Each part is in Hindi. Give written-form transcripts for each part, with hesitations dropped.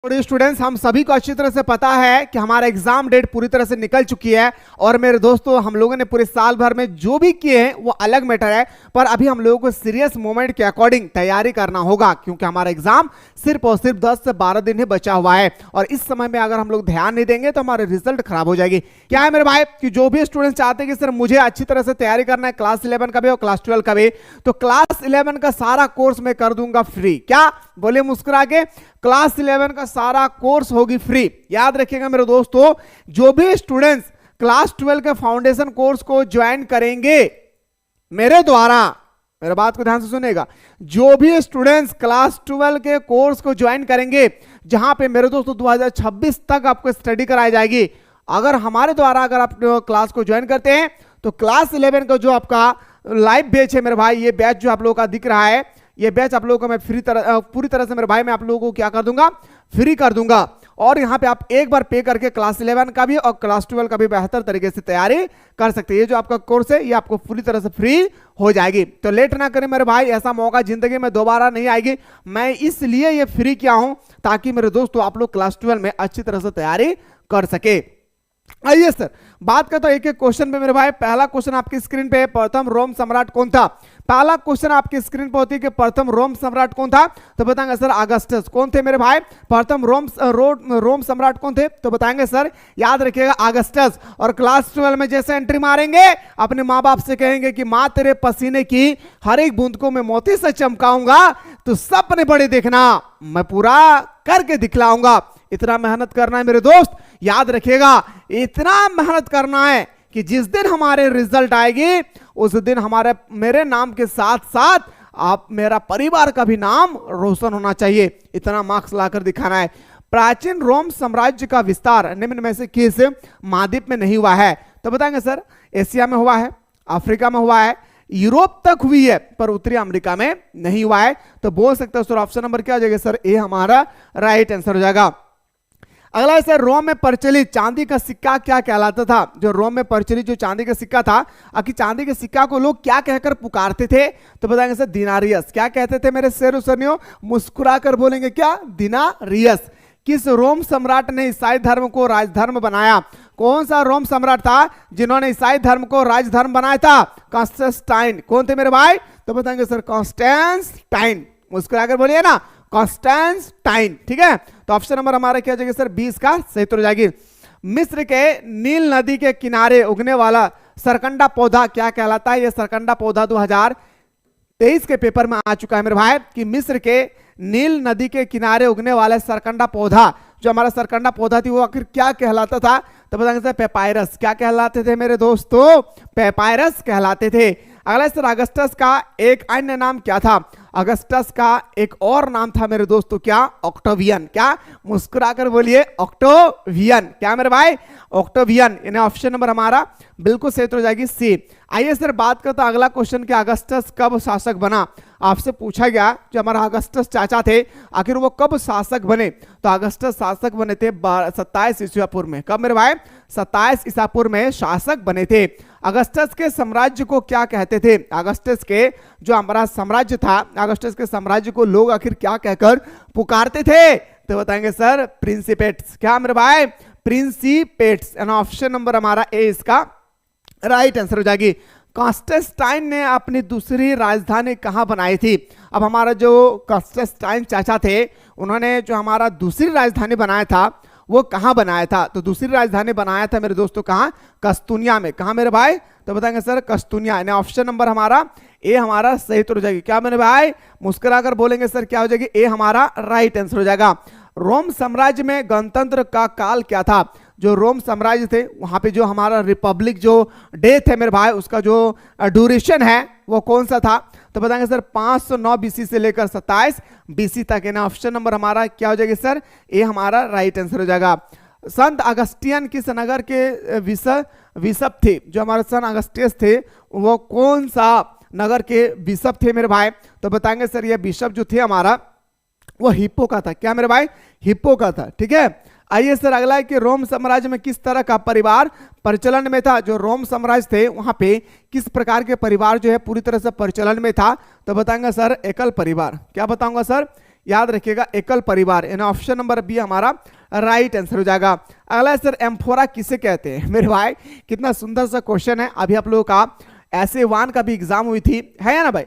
और स्टूडेंट्स, हम सभी को अच्छी तरह से पता है कि हमारा एग्जाम डेट पूरी तरह से निकल चुकी है। और मेरे दोस्तों, हम लोगों ने पूरे साल भर में जो भी किए हैं वो अलग मैटर है, पर अभी हम लोगों को सीरियस मोमेंट के अकॉर्डिंग तैयारी करना होगा, क्योंकि हमारा एग्जाम सिर्फ और सिर्फ 10 से 12 दिन ही बचा हुआ है। और इस समय में अगर हम लोग ध्यान नहीं देंगे तो हमारे रिजल्ट खराब हो जाएगी। क्या है मेरे भाई कि जो भी स्टूडेंट चाहते हैं कि सर मुझे अच्छी तरह से तैयारी करना है, क्लास 11 का भी और क्लास 12 का भी, तो क्लास 11 का सारा कोर्स मैं कर दूंगा फ्री। क्या बोले मुस्कुरा के? क्लास 11 का सारा कोर्स होगी फ्री। याद रखिएगा मेरे दोस्तों, जो भी स्टूडेंट्स क्लास 12 के फाउंडेशन कोर्स को ज्वाइन करेंगे मेरे द्वारा, मेरे बात को ध्यान से सुनेगा, जो भी स्टूडेंट्स क्लास 12 के कोर्स को ज्वाइन करेंगे, जहां पे मेरे दोस्तों 2026 तक आपको स्टडी कराई जाएगी, अगर हमारे द्वारा अगर आप क्लास को ज्वाइन करते हैं तो क्लास 11 का जो आपका लाइव बैच है मेरे भाई, ये बैच जो आप लोगों का दिख रहा है, ये बैच आप लोगों को मैं पूरी तरह से मेरे भाई मैं आप लोगों को क्या कर दूंगा, फ्री कर दूंगा। और यहां पे आप एक बार पे करके क्लास 11 का भी और क्लास 12 का भी बेहतर तरीके से तैयारी कर सकते हैं। ये जो आपका कोर्स है ये आपको पूरी तरह से फ्री हो जाएगी। तो लेट ना करें मेरे भाई, ऐसा मौका जिंदगी में दोबारा नहीं आएगी। मैं इसलिए ये फ्री किया हूं ताकि मेरे दोस्तों आप लोग क्लास 12 में अच्छी तरह से तैयारी कर सके। आइए सर बात करते हैं एक एक क्वेश्चन पे मेरे भाई। पहला क्वेश्चन आपकी स्क्रीन पे है, प्रथम रोम सम्राट कौन था? पहला क्वेश्चन आपकी स्क्रीन पे होती है कि प्रथम रोम सम्राट कौन था, तो बताएंगे सर अगस्टस। कौन थे मेरे भाई प्रथम रोम सम्राट कौन थे, तो बताएंगे सर, याद रखिएगा अगस्टस। और क्लास 12 में जैसे एंट्री मारेंगे अपने माँ बाप से कहेंगे कि माँ तेरे पसीने की हर एक बूंद को मैं मोती से चमकाऊंगा, तो सपने बड़े देखना, मैं पूरा करके दिखलाऊंगा। इतना मेहनत करना है मेरे दोस्त, याद रखिएगा, इतना मेहनत करना है कि जिस दिन हमारे रिजल्ट आएगी उस दिन हमारे मेरे नाम के साथ साथ आप मेरा परिवार का भी नाम रोशन होना चाहिए। इतना मार्क्स लाकर दिखाना है। प्राचीन रोम साम्राज्य का विस्तार निम्न में से किस महाद्वीप में नहीं हुआ है, तो बताएंगे सर एशिया में हुआ है, अफ्रीका में हुआ है, यूरोप तक हुई है, पर उत्तरी अमेरिका में नहीं हुआ है। तो बोल सकते हो सर ऑप्शन नंबर क्या हो जाएगा सर, ए हमारा राइट आंसर हो जाएगा। अगला है सर, रोम में प्रचलित चांदी का सिक्का क्या कहलाता था? जो रोम में प्रचलित जो चांदी का सिक्का था, आखिर चांदी के सिक्का को लोग क्या कहकर पुकारते थे, तो बताएंगे सर दिनारियस। क्या कहते थे मेरे शेर सरनियों? मुस्कुरा कर बोलेंगे क्या? दिनारियस। किस रोम सम्राट ने ईसाई धर्म को राजधर्म बनाया? कौन सा रोम सम्राट था जिन्होंने ईसाई धर्म को राजधर्म बनाया था? कॉन्स्टेंटाइन। कौन थे मेरे भाई, तो बताएंगे सर कॉन्स्टेंटाइन। मुस्कुरा कर बोलिए ना, कॉन्स्टेंटाइन। ठीक है, तो ऑप्शन नंबर हमारा क्या जाएगा सर, 20 का सही उत्तर हो जाएगी। मिस्र के नील नदी के किनारे उगने वाला सरकंडा पौधा क्या कहलाता है? यह सरकंडा पौधा 2023 के पेपर में आ चुका है मेरे भाई कि मिस्र के नील नदी के किनारे उगने वाला सरकंडा पौधा, जो हमारा सरकंडा पौधा थी वो आखिर क्या कहलाता था, तो बताएंगे सर पेपायरस। क्या कहलाते थे मेरे दोस्तों? पेपायरस कहलाते थे। अगला सर, अगस्टस का एक अन्य नाम क्या था? अगस्टस का एक और नाम था मेरे दोस्तों, क्या? ऑक्टेवियन। क्या? मुस्कुराकर बोलिए, ऑक्टेवियन। क्या मेरे भाई? ऑक्टेवियन। इन्हें ऑप्शन नंबर हमारा बिल्कुल सही हो जाएगी सी। आइए सर बात करते हैं अगला क्वेश्चन के, अगस्टस कब शासक बना? आपसे पूछा गया जो हमारा अगस्टस चाचा थे आखिर वो कब शासक बने, तो अगस्टस शासक बने थे 27 ईसा पूर्व में। कब मेरे भाई? 27 ईसा पूर्व में शासक बने थे। अगस्टस के साम्राज्य को क्या कहते थे? अगस्टस के जो हमारा साम्राज्य था, अगस्टस के साम्राज्य को लोग आखिर क्या कहकर पुकारते थे, तो बताएंगे सर प्रिंसिपेट्स। क्या मेरे भाई? प्रिंसिपेट्स। ऑप्शन नंबर हमारा ए इसका राइट आंसर हो जाएगी। कॉन्स्टेंटाइन ने अपनी दूसरी राजधानी कहां बनाई थी? अब हमारा जो कॉन्स्टेंटाइन चाचा थे उन्होंने जो हमारा दूसरी राजधानी बनाया था वो कहां बनाया था? तो दूसरी राजधानी बनाया था मेरे दोस्तों कहां? कस्तूनिया में। कहां मेरे भाई? तो बताएंगे सर कस्तूनिया। यानी ऑप्शन नंबर हमारा ए हमारा सही उत्तर हो जाएगी। क्या मेरे भाई? मुस्कुरा कर बोलेंगे सर क्या हो जाएगी? ए हमारा राइट आंसर हो जाएगा। रोम साम्राज्य में गणतंत्र का काल क्या था? जो रोम साम्राज्य थे वहां पे जो हमारा रिपब्लिक जो डे थे मेरे भाई, उसका जो ड्यूरेशन है वो कौन सा था, तो बताएंगे सर 509 बीसी से लेकर 27 बीसी तक। है ना, ऑप्शन नंबर हमारा क्या हो जाएगा सर? ए हमारा राइट आंसर हो जाएगा। संत अगस्टियन किस नगर के बिशप थे? जो हमारे संत अगस्टियस थे वो कौन सा नगर के बिशप थे मेरे भाई, तो बताएंगे सर ये बिशप जो थे हमारा वो हिप्पो का था। क्या मेरे भाई? हिप्पो का था। ठीक है, आइए सर अगला है कि रोम साम्राज्य में किस तरह का परिवार प्रचलन में था? जो रोम साम्राज्य थे वहां पे किस प्रकार के परिवार जो है पूरी तरह से प्रचलन में था, तो बताएंगे सर एकल परिवार। क्या बताऊंगा सर? याद रखिएगा एकल परिवार, यानी ऑप्शन नंबर बी हमारा राइट आंसर हो जाएगा। अगला सर एम्फोरा किसे कहते हैं? मेरे भाई कितना सुंदर सा क्वेश्चन है। अभी आप लोगों का SA1 का भी एग्जाम हुई थी, है या ना भाई?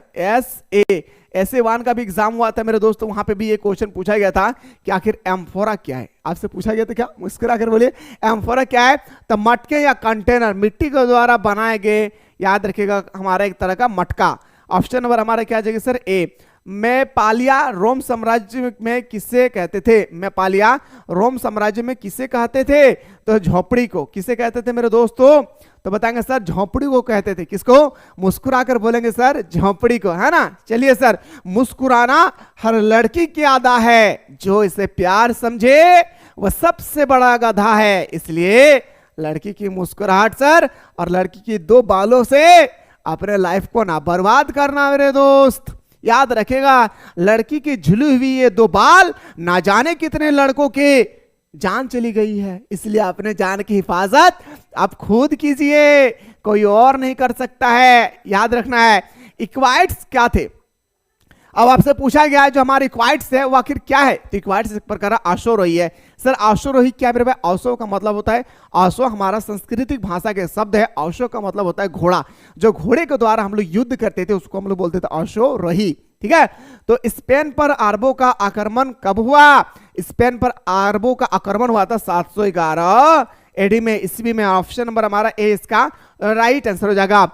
SA1 का भी एग्जाम हुआ था मेरे दोस्तों, वहां पे भी ये क्वेश्चन पूछा गया था कि आखिर एम्फोरा क्या है। आपसे पूछा गया था क्या? मुस्कुरा कर बोलिए एम्फोरा क्या है? तो मटके या कंटेनर मिट्टी के द्वारा बनाए गए, याद रखिएगा हमारा एक तरह का मटका। ऑप्शन नंबर हमारा क्या जाएगा सर? ए। मेपालिया रोम साम्राज्य में किसे कहते थे? मेपालिया रोम साम्राज्य में किसे कहते थे? तो झोपड़ी को। किसे कहते थे मेरे दोस्तों? तो बताएंगे सर झोपड़ी को कहते थे। किसको? मुस्कुरा कर बोलेंगे सर झोपड़ी को, है ना। चलिए सर, मुस्कुराना हर लड़की की अदा है, जो इसे प्यार समझे वह सबसे बड़ा गधा है। इसलिए लड़की की मुस्कुराहट सर और लड़की की 2 बालों से अपने लाइफ को ना बर्बाद करना मेरे दोस्त। याद रखेगा, लड़की की झुली हुई ये 2 बाल ना जाने कितने लड़कों के जान चली गई है। इसलिए अपने जान की हिफाजत आप खुद कीजिए, कोई और नहीं कर सकता है। याद रखना है। इक्वाइट्स क्या थे? अब आपसे पूछा गया है जो हमारे इक्वाइट्स है वो आखिर क्या है? तो इक्वाइट्स एक प्रकार अश्वरोही है। सर अश्वरोही क्या मेरे भाई? अश्व का मतलब होता है, अश्व हमारा सांस्कृतिक भाषा के शब्द है। अश्व का मतलब होता है घोड़ा। जो घोड़े के द्वारा हम लोग युद्ध करते थे उसको हम लोग बोलते थे अश्वरोही। ठीक है। तो स्पेन पर अरबों का आक्रमण कब हुआ? स्पेन पर अरबों का आक्रमण हुआ था 711 एडी में, ईस्वी में। ऑप्शन नंबर हमारा ए इसका राइट आंसर हो जाएगा।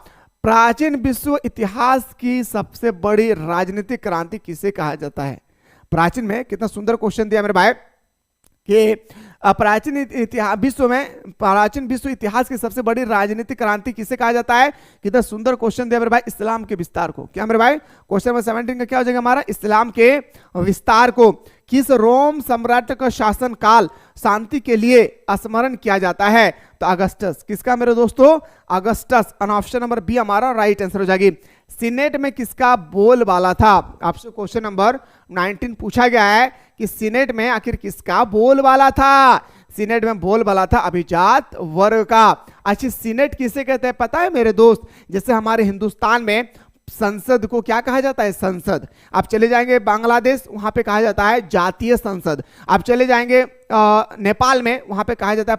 प्राचीन विश्व इतिहास की सबसे बड़ी राजनीतिक क्रांति किसे कहा जाता है? प्राचीन में कितना सुंदर क्वेश्चन दिया मेरे भाई कि प्राचीन विश्व इतिहास की सबसे बड़ी राजनीतिक क्रांति किसे कहा जाता है? कितना सुंदर क्वेश्चन दिया मेरे भाई। इस्लाम के विस्तार को। क्या मेरे भाई? क्वेश्चन नंबर 17 का क्या हो जाएगा हमारा? इस्लाम के विस्तार को। किस रोम सम्राट का शासन काल शांति के लिए स्मरण किया जाता है? तो अगस्टस। किसका मेरे दोस्तों? अगस्टस। ऑप्शन नंबर बी हमारा राइट आंसर हो जाएगी। सीनेट में किसका बोलबाला था? आपसे क्वेश्चन नंबर 19 पूछा गया है कि सीनेट में आखिर किसका बोलबाला था? सीनेट में बोलबाला था अभिजात वर्ग का। अच्छा, सीनेट किसे कहते हैं पता है मेरे दोस्त? जैसे हमारे हिंदुस्तान में संसद को क्या कहा जाता है? संसद। आप चले जाएंगे बांग्लादेश, वहां पे कहा जाता है जातीय संसद। आप चले जाएंगे नेपाल में, वहां पे कहा जाता है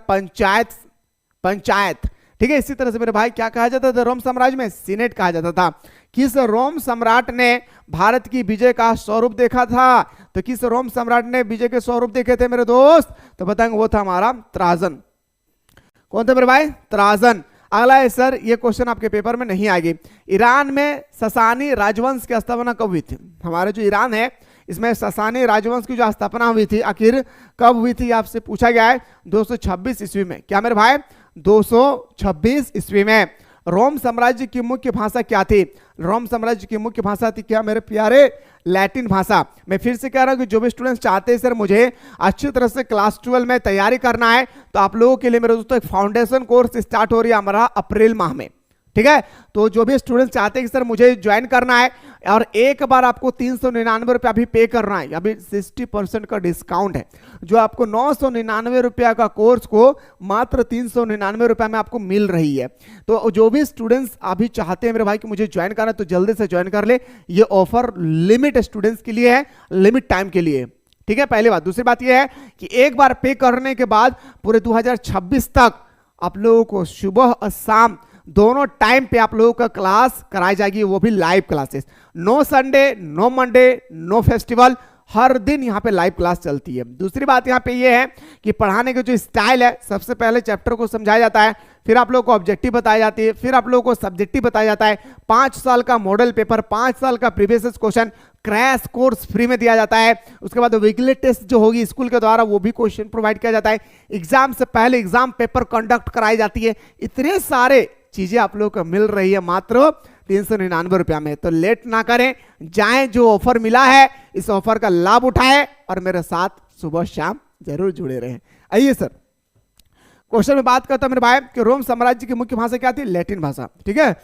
पंचायत। ठीक है। इसी तरह से मेरे भाई क्या कहा जाता था रोम साम्राज्य में? सीनेट कहा जाता था। किस रोम सम्राट ने भारत की विजय का स्वरूप देखा था? तो किस रोम सम्राट ने विजय के स्वरूप देखे थे मेरे दोस्त? तो बताएंगे वो था हमारा त्राजन। कौन था मेरे भाई? त्राजन। अगला है सर, ये क्वेश्चन आपके पेपर में नहीं आएगी। ईरान में ससानी राजवंश की स्थापना कब हुई थी? हमारे जो ईरान है इसमें ससानी राजवंश की जो स्थापना हुई थी आखिर कब हुई थी? आपसे पूछा गया है 226 ईस्वी में। क्या मेरे भाई? 226 ईस्वी में। रोम साम्राज्य की मुख्य भाषा क्या थी? रोम साम्राज्य की मुख्य भाषा थी क्या मेरे प्यारे? लैटिन भाषा। मैं फिर से कह रहा हूं कि जो भी स्टूडेंट्स चाहते हैं सर मुझे अच्छी तरह से क्लास 12 में तैयारी करना है, तो आप लोगों के लिए मेरे दोस्तों एक फाउंडेशन कोर्स स्टार्ट हो रही है हमारा अप्रैल माह में। ठीक है। तो जो भी स्टूडेंट्स चाहते हैं कि सर मुझे ज्वाइन करना है और एक बार आपको 399 रुपया अभी पे करना है, अभी 60% का डिस्काउंट है। जो आपको 999 रुपया का कोर्स को मात्र 399 रुपया में आपको मिल रही है। तो जो भी स्टूडेंट्स अभी चाहते हैं मेरे भाई कि मुझे ज्वाइन करना है तो जल्दी से ज्वाइन कर ले। ये ऑफर लिमिट स्टूडेंट्स के लिए है, लिमिट टाइम के लिए। ठीक है, पहली बात। दूसरी बात यह है कि एक बार पे करने के बाद पूरे 2026 तक आप लोगों को सुबह और शाम दोनों टाइम पे आप लोगों का क्लास कराई जाएगी, वो भी live classes. No Sunday, no Monday, no festival, हर दिन यहाँ पे लाइव क्लास चलती है। दूसरी बात यहाँ पे ये है कि पढ़ाने के जो स्टाइल है, सबसे पहले चैप्टर को समझाया जाता है, फिर आप लोगों को ऑब्जेक्टिव बताई जाती है, फिर आप लोगों को सब्जेक्टिव बताया जाता है, 5 साल का मॉडल पेपर, 5 साल का previous question, crash course free में दिया जाता है। उसके बाद वीकली टेस्ट जो होगी स्कूल के द्वारा वो भी क्वेश्चन प्रोवाइड किया जाता है। एग्जाम से पहले एग्जाम पेपर कंडक्ट कराई जाती है। इतने सारे चीजें आप लोगों को मिल रही है मात्र 399 रुपया में। तो लेट ना करें, जाएं, जो ऑफर मिला है इस ऑफर का लाभ उठाएं और मेरे साथ सुबह शाम जरूर जुड़े रहें। आइए सर, क्वेश्चन में बात करता हूं मेरे भाई कि रोम साम्राज्य की मुख्य भाषा क्या थी? लैटिन भाषा। ठीक है।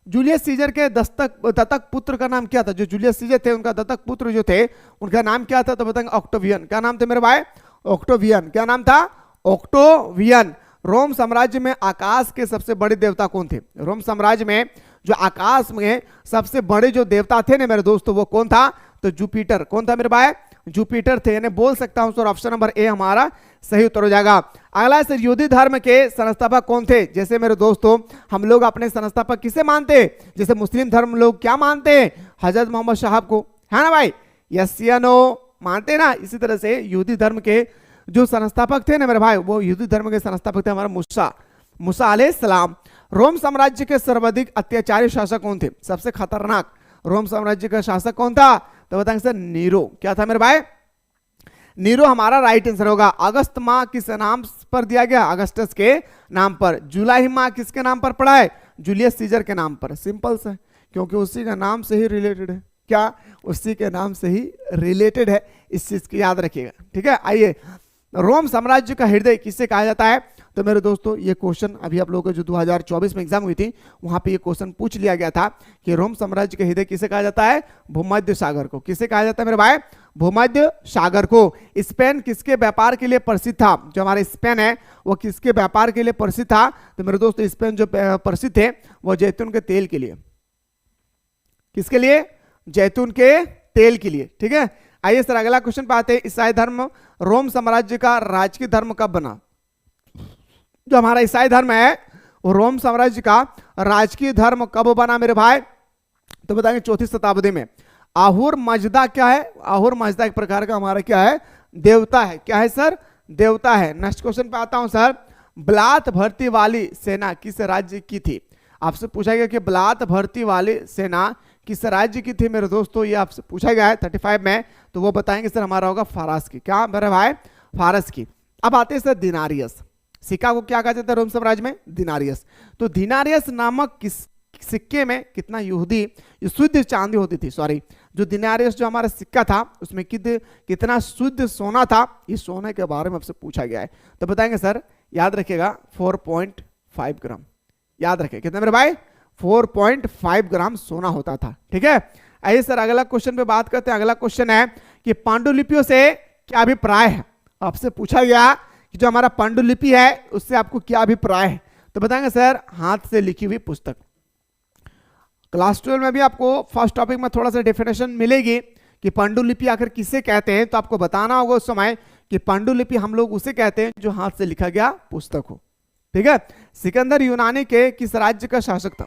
जूलियस सीजर के दत्तक पुत्र का नाम क्या था? जो जूलियस सीजर थे उनका दत्तक पुत्र जो थे उनका नाम क्या था? तो बताएंगे ऑक्टोवियन। क्या नाम थे मेरे भाई? ऑक्टोवियन। क्या नाम था? ऑक्टोवियन। रोम साम्राज्य में आकाश के सबसे बड़े देवता कौन थे? रोम साम्राज्य में जो आकाश में सबसे बड़े जो देवता थे ना मेरे दोस्तों वो कौन था? तो जुपिटर। कौन था मेरे भाई? जुपिटर थे, यानी बोल सकता हूं सर ऑप्शन नंबर ए हमारा सही उत्तर हो जाएगा। अगला सर, यहूदी धर्म के संस्थापक कौन थे? जैसे मेरे दोस्तों हम लोग अपने संस्थापक किसे मानते हैं? जैसे मुस्लिम धर्म लोग क्या मानते हैं? हजरत मोहम्मद साहब को, है ना भाई? यस या नो मानते ना? इसी तरह से यहूदी धर्म के जो संस्थापक थे ना मेरे भाई, वो यहूदी धर्म के संस्थापक थे हमारा मूसा अलैहिस्सलाम। रोम साम्राज्य के सर्वाधिक अत्याचारी शासक कौन थे? सबसे खतरनाक रोम साम्राज्य का शासक कौन था? तो बताएंगे सर नीरो। क्या था मेरे भाई? नीरो हमारा राइट आंसर होगा। अगस्त माह किस नाम पर दिया गया? अगस्टस के नाम पर। जुलाई माह किसके नाम पर पड़ा है? जूलियस सीजर के नाम पर। सिंपल से, क्योंकि उसी का नाम से ही रिलेटेड है। क्या? उसी के नाम से ही रिलेटेड है, इस चीज की याद रखिएगा, ठीक है। आइए, रोम साम्राज्य का हृदय किसे कहा जाता है? तो मेरे दोस्तों ये क्वेश्चन अभी आप लोगों को जो 2024 में एग्जाम हुई थी वहां पे ये क्वेश्चन पूछ लिया गया था कि रोम साम्राज्य के हृदय किसे कहा जाता है? भूमध्य सागर को। किसे कहा जाता है मेरे भाई? भूमध्य सागर को। स्पेन किसके व्यापार के लिए प्रसिद्ध था? जो हमारा स्पेन है वो किसके व्यापार के लिए प्रसिद्ध था? तो मेरे दोस्तों स्पेन जो प्रसिद्ध है वो जैतून के तेल के लिए। किसके लिए? जैतून के तेल के लिए, ठीक है। आइए सर अगला क्वेश्चन पे आते हैं। ईसाई धर्म रोम साम्राज्य का राजकीय धर्म कब बना? जो हमारा ईसाई धर्म है वो रोम साम्राज्य का राजकीय धर्म कब बना मेरे भाई? तो बताएंगे 4वीं शताब्दी में। आहुर मजदा क्या है? आहुर मजदा एक प्रकार का हमारा क्या है? देवता है। क्या है सर? देवता है। नेक्स्ट क्वेश्चन पे आता हूं सर। ब्लात भर्ती वाली सेना किस राज्य की थी? आपसे पूछा गया कि ब्लात भर्ती वाली सेना किस राज्य की थी मेरे दोस्तों? ये आपसे पूछा गया है 35 में, तो वो बताएंगे सर हमारा होगा फारस की। क्या मेरे भाई? फारस की। अब आते हैं सर दिनारियस। सिक्का को क्या कहा जाता है रोम साम्राज्य में? दिनारियस। तो दिनारियस नामक किस सिक्के में कितना यहूदी शुद्ध चांदी होती थी? सॉरी, जो दिनारियस जो हमारा सिक्का था उसमें कितना शुद्ध सोना था? इस सोने के बारे में आपसे पूछा गया है, तो बताएंगे सर, याद रखिएगा 4.5 ग्राम। याद रखें कितना मेरे भाई? 4.5 ग्राम सोना होता था, ठीक है। आइए सर अगला क्वेश्चन पे बात करते हैं। अगला क्वेश्चन है कि पांडुलिपियों से क्या अभिप्राय है? आपसे पूछा गया कि जो हमारा पांडुलिपि है उससे आपको क्या अभिप्राय है? तो बताएंगे सर हाथ से लिखी हुई पुस्तक। क्लास 12 में भी आपको फर्स्ट टॉपिक में थोड़ा सा डेफिनेशन मिलेगी कि पांडुलिपि आखिर किसे कहते हैं, तो आपको बताना होगा उस समय कि पांडुलिपि हम लोग उसे कहते हैं जो हाथ से लिखा गया पुस्तक हो, ठीक है। सिकंदर यूनानी के किस राज्य का शासक था?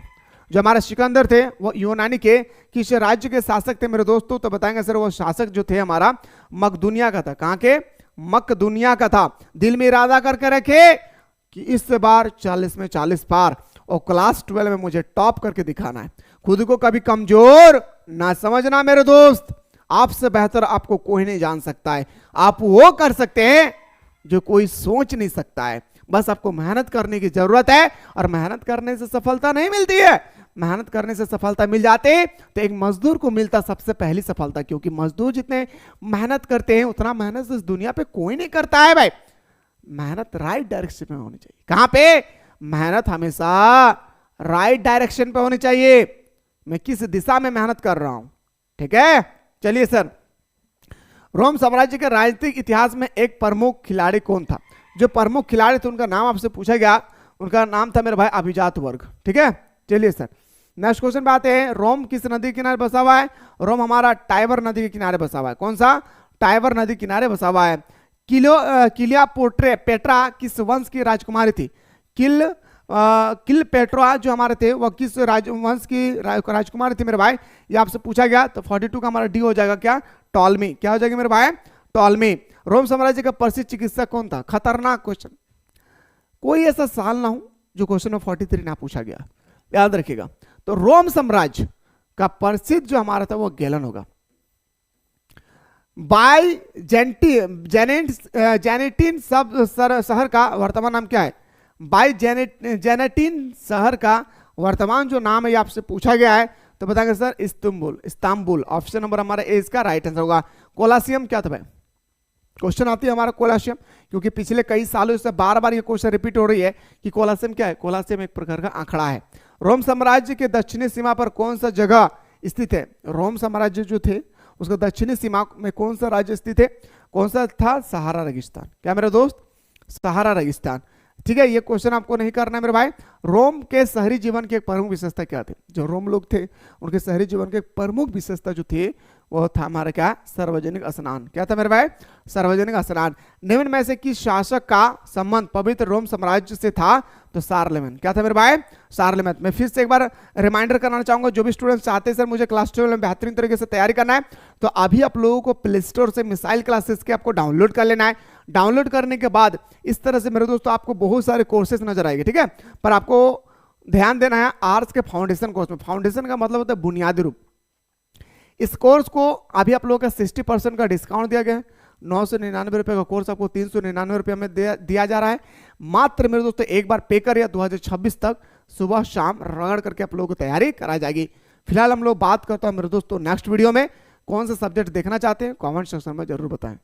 जो हमारे सिकंदर थे वो यूनानी के किस राज्य के शासक थे मेरे दोस्तों? तो बताएंगे सर वो शासक जो थे हमारा मकदुनिया का था। कहां के? मकदुनिया का था। दिल में इरादा करके रखे कि इस बार 40 में 40 पार, और क्लास 12 में मुझे टॉप करके दिखाना है। खुद को कभी कमजोर ना समझना मेरे दोस्त। आपसे बेहतर आपको कोई नहीं जान सकता है। आप वो कर सकते हैं जो कोई सोच नहीं सकता है। बस आपको मेहनत करने की जरूरत है, और मेहनत करने से सफलता नहीं मिलती है। मेहनत करने से सफलता मिल जाती तो एक मजदूर को मिलता सबसे पहली सफलता, क्योंकि मजदूर जितने मेहनत करते हैं उतना मेहनत इस दुनिया पे कोई नहीं करता है भाई। मेहनत राइट डायरेक्शन में होनी चाहिए। कहां पे? मेहनत हमेशा राइट डायरेक्शन पे होनी चाहिए। मैं किस दिशा में मेहनत कर रहा हूं, ठीक है। चलिए सर, रोम साम्राज्य के राजनीतिक इतिहास में एक प्रमुख खिलाड़ी कौन था? जो प्रमुख खिलाड़ी थे उनका नाम आपसे पूछा गया, उनका नाम था मेरे भाई अभिजात वर्ग, ठीक है। चलिए सर नेक्स्ट क्वेश्चन पे आते हैं। रोम किस नदी के किनारे बसा हुआ है? रोम हमारा टाइबर नदी के किनारे बसा हुआ है। कौन सा? टाइबर नदी के किनारे बसा हुआ है। क्लियोपेट्रा पेट्रा किस वंश की राजकुमारी थी? क्लियोपेट्रा जो हमारे थे वो किस वंश की राजकुमारी थी मेरे भाई? ये आपसे पूछा गया, तो 42 का हमारा डी हो जाएगा क्या? टॉलमी। क्या हो जाएगा मेरे भाई? टॉलमी। रोम साम्राज्य का प्रसिद्ध चिकित्सक कौन था? खतरनाक क्वेश्चन, कोई ऐसा साल ना हो जो क्वेश्चन में 43 ना पूछा गया, याद रखिएगा। तो रोम साम्राज्य का प्रसिद्ध जो हमारा था वो गैलन होगा। जेनेटिन शहर का वर्तमान नाम क्या है? जेनेटिन शहर का वर्तमान जो नाम है ये आपसे पूछा गया है, तो बताएंगे सर इस्तांबुल। ऑप्शन नंबर हमारा ए इसका राइट आंसर होगा। कोलासियम क्या था भाई? क्वेश्चन आती है हमारा कोलासियम, क्योंकि पिछले कई सालों से बार बार ये क्वेश्चन रिपीट हो रही है कि कोलासियम क्या है? कोलासियम एक प्रकार का आंकड़ा है। रोम साम्राज्य के दक्षिणी सीमा पर कौन सा जगह स्थित है? रोम साम्राज्य जो थे उसका दक्षिणी सीमा में कौन सा राज्य स्थित है? कौन सा था? सहारा रेगिस्तान। क्या मेरे दोस्त? सहारा रेगिस्तान, ठीक है। ये क्वेश्चन आपको नहीं करना है मेरे भाई। रोम के शहरी जीवन की एक प्रमुख विशेषता क्या थी? जो रोम लोग थे उनके शहरी जीवन के प्रमुख विशेषता जो थे वो था हमारा क्या, सार्वजनिक स्नान। क्या था मेरे भाई, सार्वजनिक स्नान। निम्न में से किस शासक का संबंध पवित्र रोम साम्राज्य से था, तो शार्लेमेन। क्या था मेरे भाई, शार्लेमेन। मैं फिर से एक बार रिमाइंडर कराना चाहूंगा, जो भी स्टूडेंट्स चाहते हैं सर मुझे क्लास 12 में बेहतरीन तरीके से तैयारी करना है, तो अभी आप लोगों को प्ले स्टोर से मिसाइल क्लासेस के आपको डाउनलोड कर लेना है। डाउनलोड करने के बाद इस तरह से मेरे दोस्तों आपको बहुत सारे कोर्सेज नजर आएंगे, ठीक है। पर आपको ध्यान देना है आर्ट्स के फाउंडेशन कोर्स में, फाउंडेशन का मतलब होता है बुनियादी रूप। इस कोर्स को अभी आप लोगों का 60% का डिस्काउंट दिया गया है। 999 का कोर्स आपको 399 में दिया जा रहा है। मात्र मेरे दोस्तों एक बार पे कर, या 2026 तक सुबह शाम रगड़ करके आप लोगों को तैयारी कराई जाएगी। फिलहाल हम लोग बात करते हैं मेरे दोस्तों नेक्स्ट वीडियो में कौन सा सब्जेक्ट देखना चाहते हैं, कमेंट सेक्शन में जरूर बताएं।